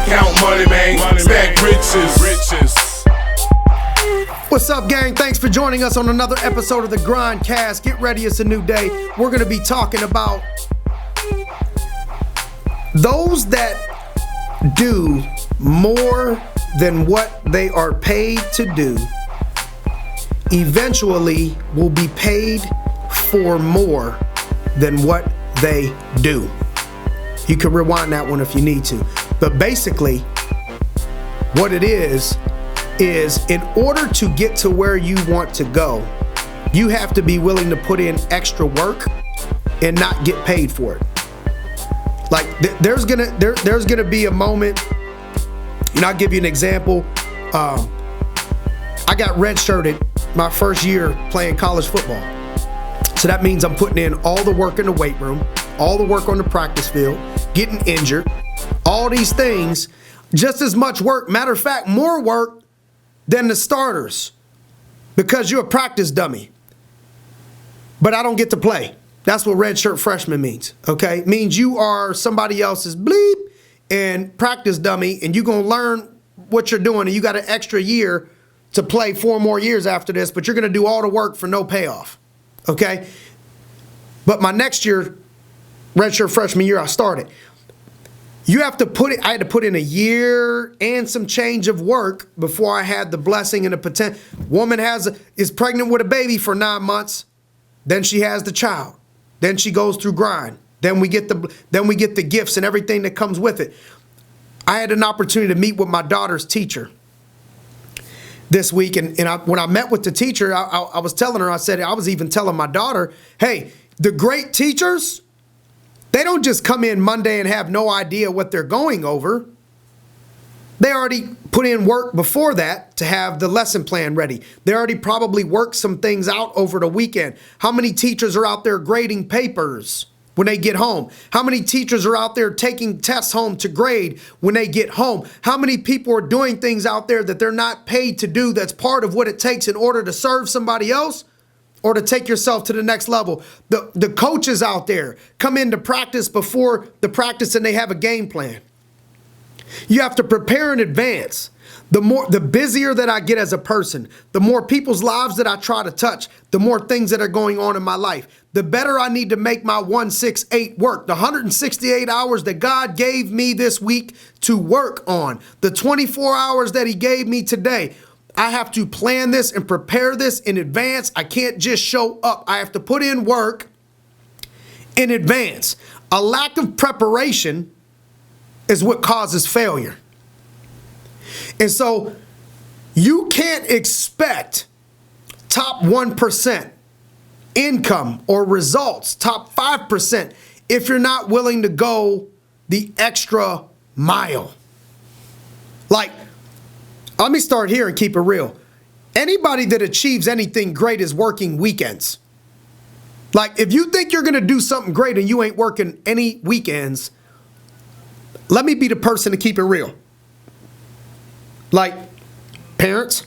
count money, man. Stack riches. What's up, gang? Thanks for joining us on another episode of the Grind Cast. Get ready, it's a new day. We're going to be talking about those that do more than what they are paid to do eventually will be paid for more than what they do. You can rewind that one if you need to. But basically, what it is in order to get to where you want to go, you have to be willing to put in extra work and not get paid for it. Like there's gonna be a moment, and I'll give you an example. I got redshirted my first year playing college football. So that means I'm putting in all the work in the weight room, all the work on the practice field, getting injured, all these things, just as much work, matter of fact, more work than the starters, because you're a practice dummy. But I don't get to play. That's what redshirt freshman means, okay? It means you are somebody else's bleep and practice dummy, and you're going to learn what you're doing, and you got an extra year to play 4 more years after this, but you're going to do all the work for no payoff, okay? But my next year, redshirt freshman year, I started. I had to put in a year and some change of work before I had the blessing and the potential. Woman is pregnant with a baby for 9 months. Then she has the child. Then she goes through grind. Then we get the gifts and everything that comes with it. I had an opportunity to meet with my daughter's teacher this week. And when I met with the teacher, I was telling her, I was even telling my daughter, hey, the great teachers, they don't just come in Monday and have no idea what they're going over. They already put in work before that to have the lesson plan ready. They already probably worked some things out over the weekend. How many teachers are out there grading papers when they get home? How many teachers are out there taking tests home to grade when they get home? How many people are doing things out there that they're not paid to do that's part of what it takes in order to serve somebody else or to take yourself to the next level? The coaches out there come into practice before the practice and they have a game plan. You have to prepare in advance. The busier that I get as a person, the more people's lives that I try to touch, the more things that are going on in my life, the better I need to make my 168 work. The 168 hours that God gave me this week to work on, the 24 hours that he gave me today, I have to plan this and prepare this in advance. I can't just show up. I have to put in work in advance. A lack of preparation is what causes failure. And so you can't expect top 1% income or results, top 5%, if you're not willing to go the extra mile. Like, let me start here and keep it real. Anybody that achieves anything great is working weekends. Like, if you think you're going to do something great and you ain't working any weekends, let me be the person to keep it real. Like, parents,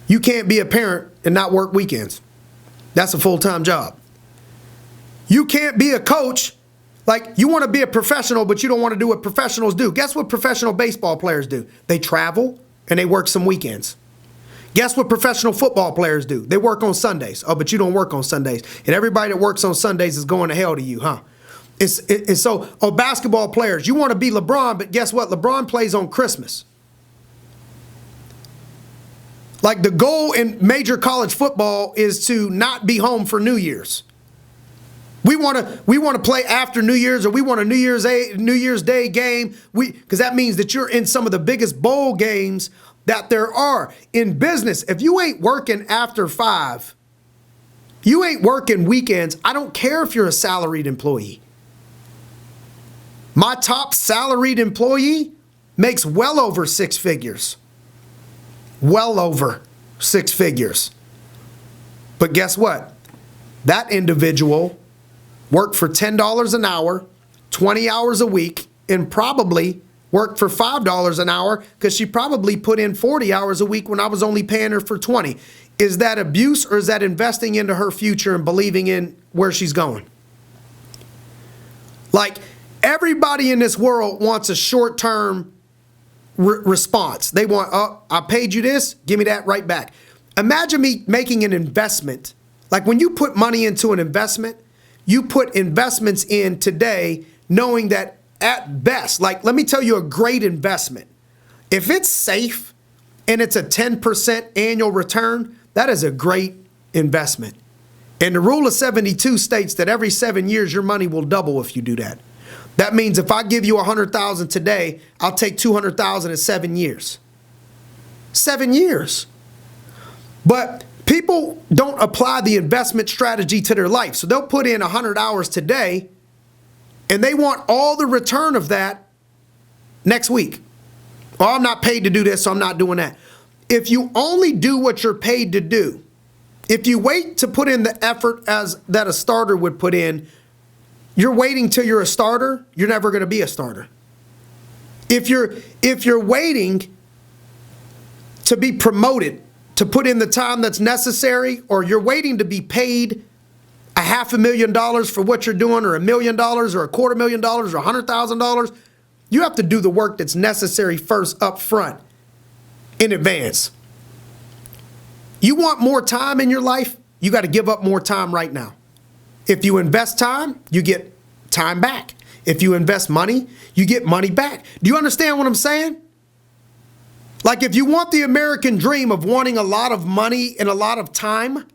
you can't be a parent and not work weekends. That's a full-time job. You can't be a coach. Like, you want to be a professional, but you don't want to do what professionals do. Guess what professional baseball players do? They travel and they work some weekends. Guess what professional football players do? They work on Sundays. Oh, but you don't work on Sundays. And everybody that works on Sundays is going to hell to you, huh? Basketball players, you want to be LeBron, but guess what? LeBron plays on Christmas. Like, the goal in major college football is to not be home for New Year's. We want to play after New Year's, or we want a New Year's Day game. Because that means that you're in some of the biggest bowl games that there are in business. If you ain't working after 5, you ain't working weekends. I don't care if you're a salaried employee. My top salaried employee makes well over 6 figures. Well over 6 figures. But guess what? That individual worked for $10 an hour, 20 hours a week, and probably worked for $5 an hour because she probably put in 40 hours a week when I was only paying her for 20. Is that abuse, or is that investing into her future and believing in where she's going? Like, Everybody in this world wants a short-term response. They want, oh, I paid you this, give me that right back. Imagine me making an investment. Like when you put money into an investment, you put investments in today knowing that at best, like let me tell you a great investment. If it's safe and it's a 10% annual return, that is a great investment. And the rule of 72 states that every 7 years your money will double if you do that. That means if I give you $100,000 today, I'll take $200,000 in 7 years. 7 years. But people don't apply the investment strategy to their life. So they'll put in 100 hours today and they want all the return of that next week. Oh, I'm not paid to do this, so I'm not doing that. If you only do what you're paid to do, if you wait to put in the effort as that a starter would put in, you're waiting till you're a starter, you're never going to be a starter. If you're waiting to be promoted, to put in the time that's necessary, or you're waiting to be paid $500,000 for what you're doing, or $1 million, or $250,000, or $100,000, you have to do the work that's necessary first up front in advance. You want more time in your life, you got to give up more time right now. If you invest time, you get time back. If you invest money, you get money back. Do you understand what I'm saying? Like if you want the American dream of wanting a lot of money and a lot of time,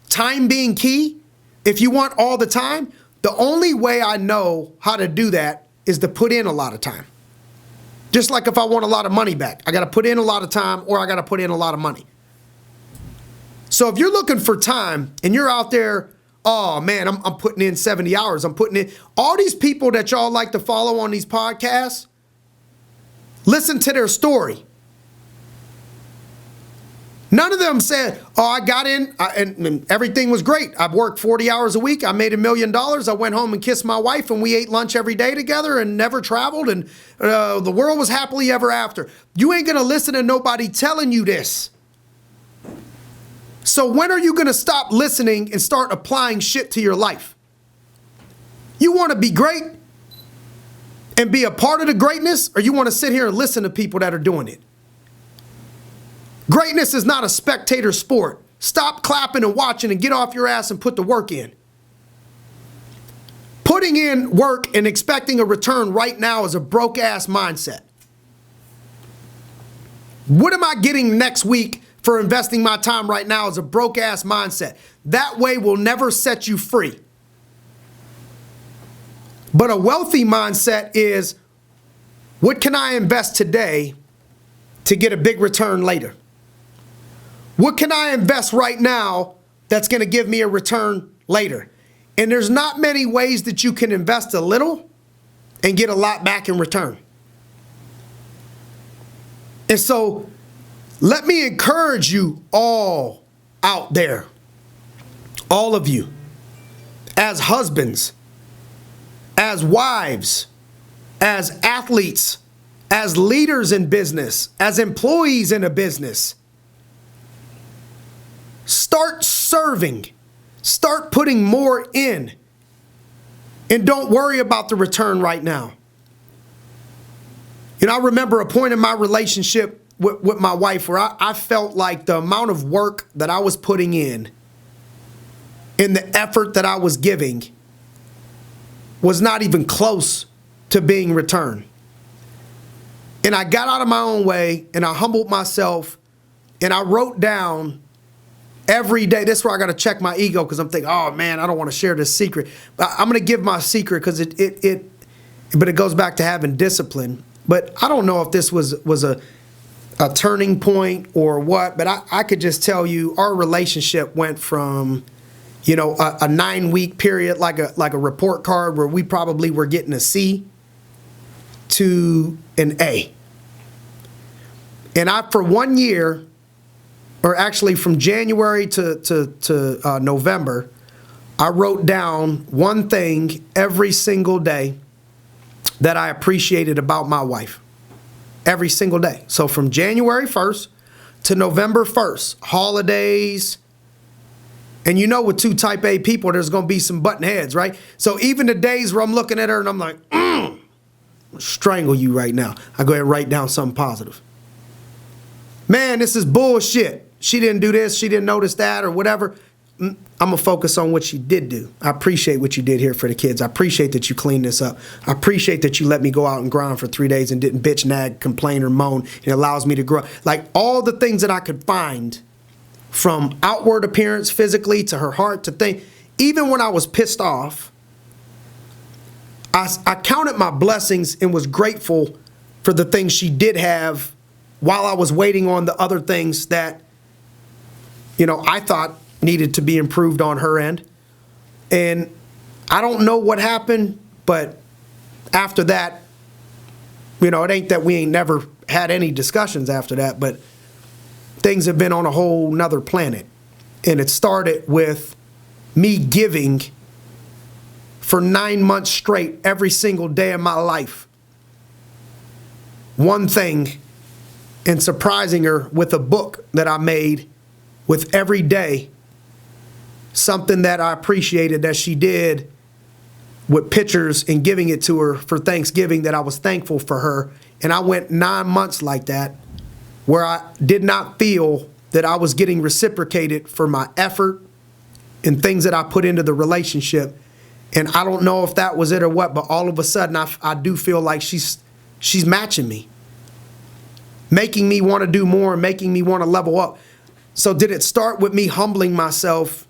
time being key, if you want all the time, the only way I know how to do that is to put in a lot of time. Just like if I want a lot of money back, I got to put in a lot of time or I got to put in a lot of money. So if you're looking for time and you're out there, oh man, I'm putting in 70 hours. I'm putting in all these people that y'all like to follow on these podcasts. Listen to their story. None of them said, oh, I got in and everything was great. I've worked 40 hours a week. I made $1 million. I went home and kissed my wife and we ate lunch every day together and never traveled. And the world was happily ever after. You ain't going to listen to nobody telling you this. So when are you going to stop listening and start applying shit to your life? You want to be great and be a part of the greatness, or you want to sit here and listen to people that are doing it? Greatness is not a spectator sport. Stop clapping and watching and get off your ass and put the work in. Putting in work and expecting a return right now is a broke ass mindset. What am I getting next week for investing my time right now is a broke ass mindset. That way will never set you free. But a wealthy mindset is, what can I invest today to get a big return later? What can I invest right now that's going to give me a return later? And there's not many ways that you can invest a little and get a lot back in return. And so let me encourage you all out there, all of you, as husbands, as wives, as athletes, as leaders in business, as employees in a business. Start serving. Start putting more in. And don't worry about the return right now. You know, I remember a point in my relationship with my wife where I felt like the amount of work that I was putting in and the effort that I was giving was not even close to being returned. And I got out of my own way and I humbled myself and I wrote down every day. This is where I got to check my ego because I'm thinking, oh man, I don't want to share this secret. But I'm going to give my secret because but it goes back to having discipline. But I don't know if this was a turning point or what, but I could just tell you our relationship went from, you know, a 9-week period, like a report card where we probably were getting a C to an A. And for 1 year, or actually from January to November, I wrote down one thing every single day that I appreciated about my wife. Every single day. So from January 1st to November 1st, holidays. And you know with two type A people, there's going to be some button heads, right? So even the days where I'm looking at her and I'm like, strangle you right now. I go ahead and write down something positive. Man, this is bullshit. She didn't do this. She didn't notice that or whatever. I'm going to focus on what she did do. I appreciate what you did here for the kids. I appreciate that you cleaned this up. I appreciate that you let me go out and grind for 3 days and didn't bitch, nag, complain, or moan. It allows me to grow. Like all the things that I could find from outward appearance, physically, to her heart, to think. Even when I was pissed off, I counted my blessings and was grateful for the things she did have while I was waiting on the other things that, I thought needed to be improved on her end. And I don't know what happened, but after that, it ain't that we ain't never had any discussions after that, but things have been on a whole nother planet. And it started with me giving for 9 months straight, every single day of my life, one thing, and surprising her with a book that I made with every day, something that I appreciated that she did with pictures and giving it to her for Thanksgiving, that I was thankful for her. And I went 9 months like that where I did not feel that I was getting reciprocated for my effort and things that I put into the relationship. And I don't know if that was it or what, but all of a sudden I do feel like she's matching me, making me want to do more, making me want to level up. So did it start with me humbling myself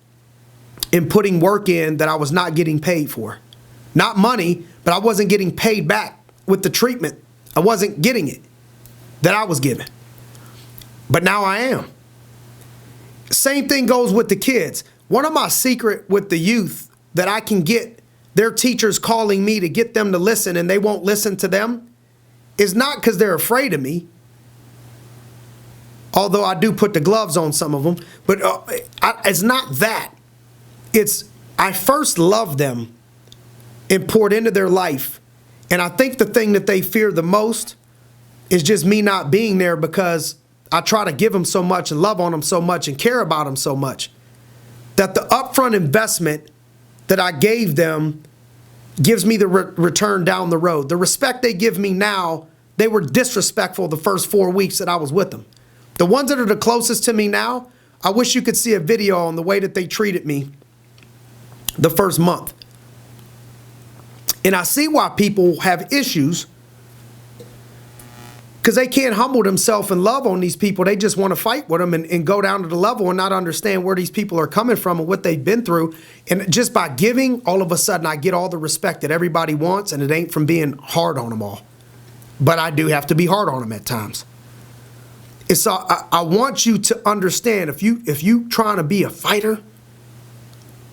and putting work in that I was not getting paid for? Not money, but I wasn't getting paid back with the treatment. I wasn't getting it that I was given. But now I am. Same thing goes with the kids. One of my secret with the youth that I can get their teachers calling me to get them to listen and they won't listen to them is not because they're afraid of me, although I do put the gloves on some of them, but it's not that. It's I first loved them and poured into their life, and I think the thing that they fear the most is just me not being there, because I try to give them so much and love on them so much and care about them so much that the upfront investment that I gave them gives me the return down the road. The respect they give me now, they were disrespectful the first 4 weeks that I was with them. The ones that are the closest to me now, I wish you could see a video on the way that they treated me the first month. And I see why people have issues, because they can't humble themselves and love on these people. They just want to fight with them and go down to the level and not understand where these people are coming from and what they've been through. And just by giving, all of a sudden I get all the respect that everybody wants, and it ain't from being hard on them all. But I do have to be hard on them at times. And so I want you to understand, if you trying to be a fighter,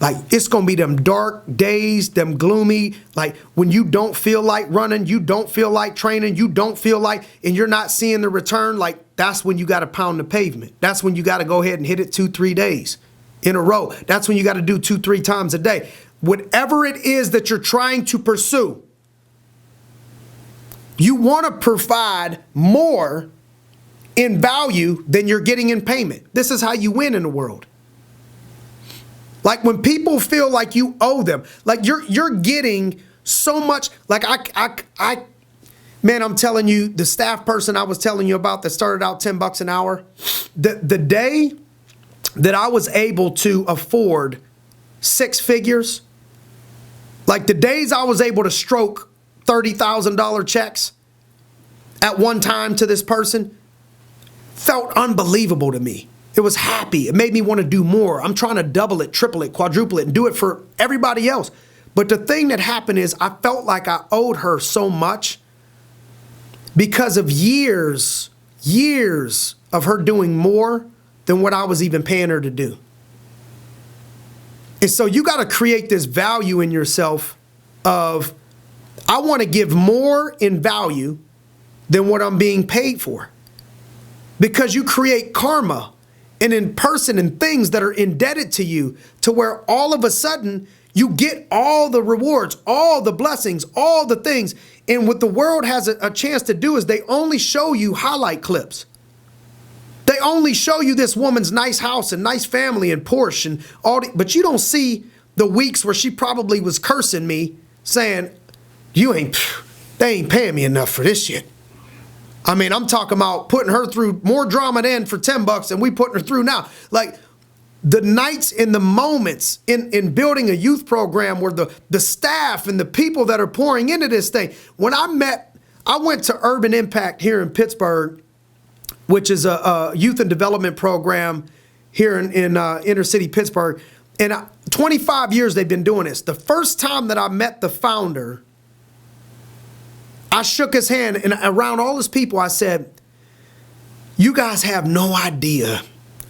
like it's going to be them dark days, them gloomy, like when you don't feel like running, you don't feel like training, you don't feel like, and you're not seeing the return, like that's when you got to pound the pavement. That's when you got to go ahead and hit it 2-3 days in a row. That's when you got to do 2-3 times a day. Whatever it is that you're trying to pursue, you want to provide more in value than you're getting in payment. This is how you win in the world. Like when people feel like you owe them, like you're getting so much. Like man, I'm telling you, the staff person I was telling you about that started out $10 an hour, the day that I was able to afford 6 figures, like the days I was able to stroke $30,000 checks at one time to this person, felt unbelievable to me. It was happy. It made me want to do more. I'm trying to double it, triple it, quadruple it, and do it for everybody else. But the thing that happened is I felt like I owed her so much because of years of her doing more than what I was even paying her to do. And so you got to create this value in yourself of, I want to give more in value than what I'm being paid for. Because you create karma and in person and things that are indebted to you, to where all of a sudden you get all the rewards, all the blessings, all the things. And what the world has a chance to do is they only show you highlight clips. They only show you this woman's nice house and nice family and Porsche and all, but you don't see the weeks where she probably was cursing me, saying, you ain't they ain't paying me enough for this shit. I mean, I'm talking about putting her through more drama than for $10 than we putting her through now. Like, the nights and the moments in building a youth program where the staff and the people that are pouring into this thing. When I went to Urban Impact here in Pittsburgh, which is a youth and development program here in inner city Pittsburgh. And 25 years they've been doing this. The first time that I met the founder, I shook his hand, and around all his people, I said, you guys have no idea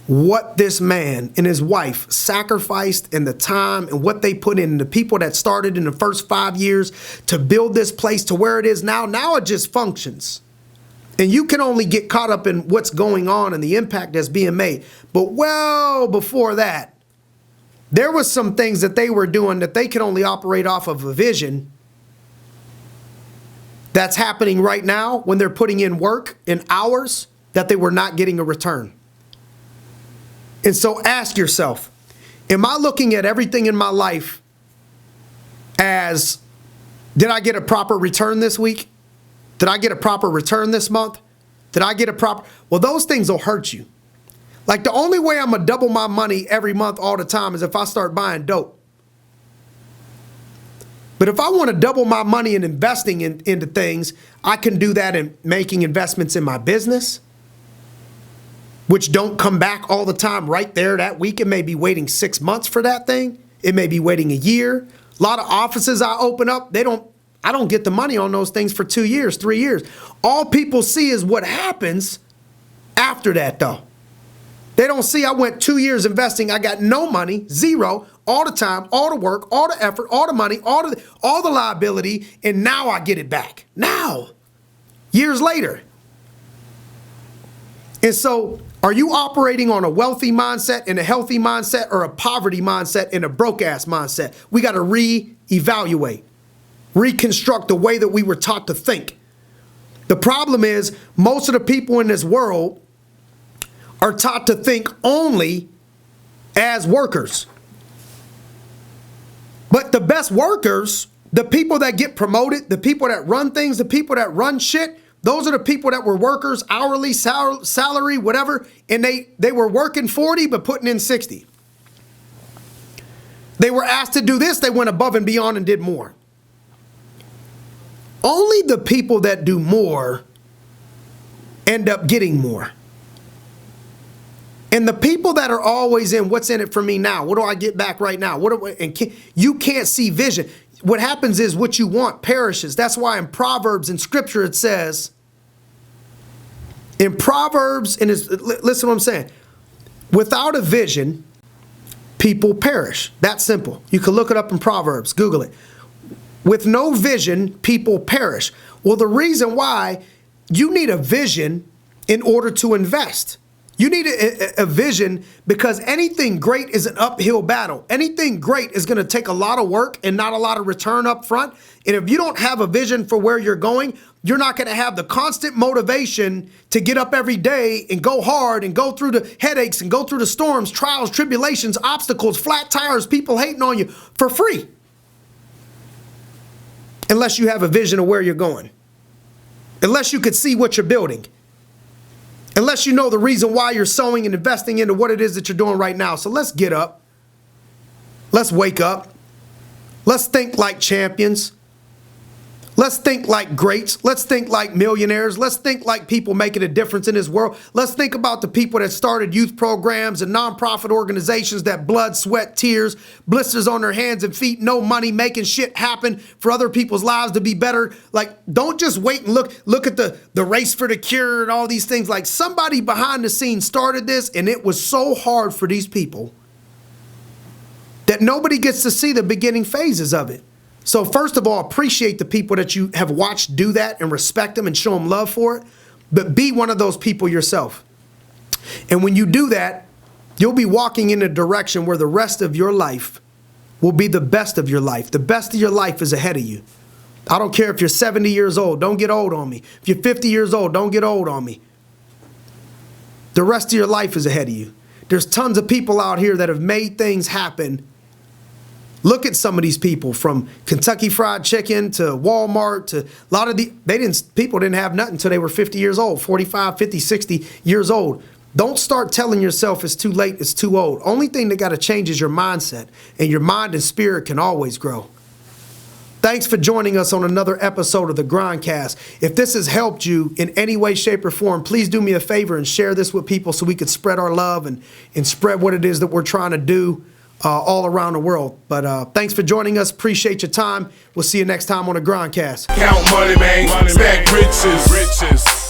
what this man and his wife sacrificed and the time and what they put in, the people that started in the first 5 years to build this place to where it is now. Now it just functions. And you can only get caught up in what's going on and the impact that's being made. But well before that, there was some things that they were doing that they could only operate off of a vision that's happening right now when they're putting in work in hours that they were not getting a return. And so ask yourself, am I looking at everything in my life as, did I get a proper return this week? Did I get a proper return this month? Did I get a proper? Well, those things will hurt you. Like, the only way I'm going to double my money every month all the time is if I start buying dope. But if I want to double my money in investing into things, I can do that in making investments in my business, which don't come back all the time right there that week. It may be waiting 6 months for that thing. It may be waiting a year. A lot of offices I open up, I don't get the money on those things for 2 years, 3 years. All people see is what happens after that, though. They don't see I went 2 years investing. I got no money, zero, all the time, all the work, all the effort, all the money, all the liability, and now I get it back. Now, years later. And so, are you operating on a wealthy mindset and a healthy mindset, or a poverty mindset and a broke-ass mindset? We got to reevaluate, reconstruct the way that we were taught to think. The problem is, most of the people in this world are taught to think only as workers. But the best workers, the people that get promoted, the people that run things, the people that run shit, those are the people that were workers, hourly, salary, whatever, and they were working 40 but putting in 60. They were asked to do this, they went above and beyond and did more. Only the people that do more end up getting more. And the people that are always in, what's in it for me now? What do I get back right now? You can't see vision. What happens is what you want perishes. That's why in Proverbs, in Scripture, it says, in Proverbs, and listen to what I'm saying, without a vision, people perish. That's simple. You can look it up in Proverbs, Google it. With no vision, people perish. Well, the reason why, you need a vision in order to invest. You need a vision, because anything great is an uphill battle. Anything great is going to take a lot of work and not a lot of return up front. And if you don't have a vision for where you're going, you're not going to have the constant motivation to get up every day and go hard and go through the headaches and go through the storms, trials, tribulations, obstacles, flat tires, people hating on you for free. Unless you have a vision of where you're going. Unless you could see what you're building. Unless you know the reason why you're sowing and investing into what it is that you're doing right now. So let's get up. Let's wake up. Let's think like champions. Let's think like greats. Let's think like millionaires. Let's think like people making a difference in this world. Let's think about the people that started youth programs and nonprofit organizations that blood, sweat, tears, blisters on their hands and feet, no money, making shit happen for other people's lives to be better. Like, don't just wait and look at the race for the cure and all these things. Like, somebody behind the scenes started this, and it was so hard for these people that nobody gets to see the beginning phases of it. So first of all, appreciate the people that you have watched do that and respect them and show them love for it. But be one of those people yourself. And when you do that, you'll be walking in a direction where the rest of your life will be the best of your life. The best of your life is ahead of you. I don't care if you're 70 years old. Don't get old on me. If you're 50 years old, don't get old on me. The rest of your life is ahead of you. There's tons of people out here that have made things happen Look at some of these people, from Kentucky Fried Chicken to Walmart to a lot of people didn't have nothing until they were 50 years old, 45, 50, 60 years old. Don't start telling yourself it's too late, it's too old. Only thing that got to change is your mindset, and your mind and spirit can always grow. Thanks for joining us on another episode of the Grindcast. If this has helped you in any way, shape, or form, please do me a favor and share this with people so we could spread our love and spread what it is that we're trying to do all around the world. But thanks for joining us. Appreciate your time. We'll see you next time on the Grindcast. Count money, man. Stack riches.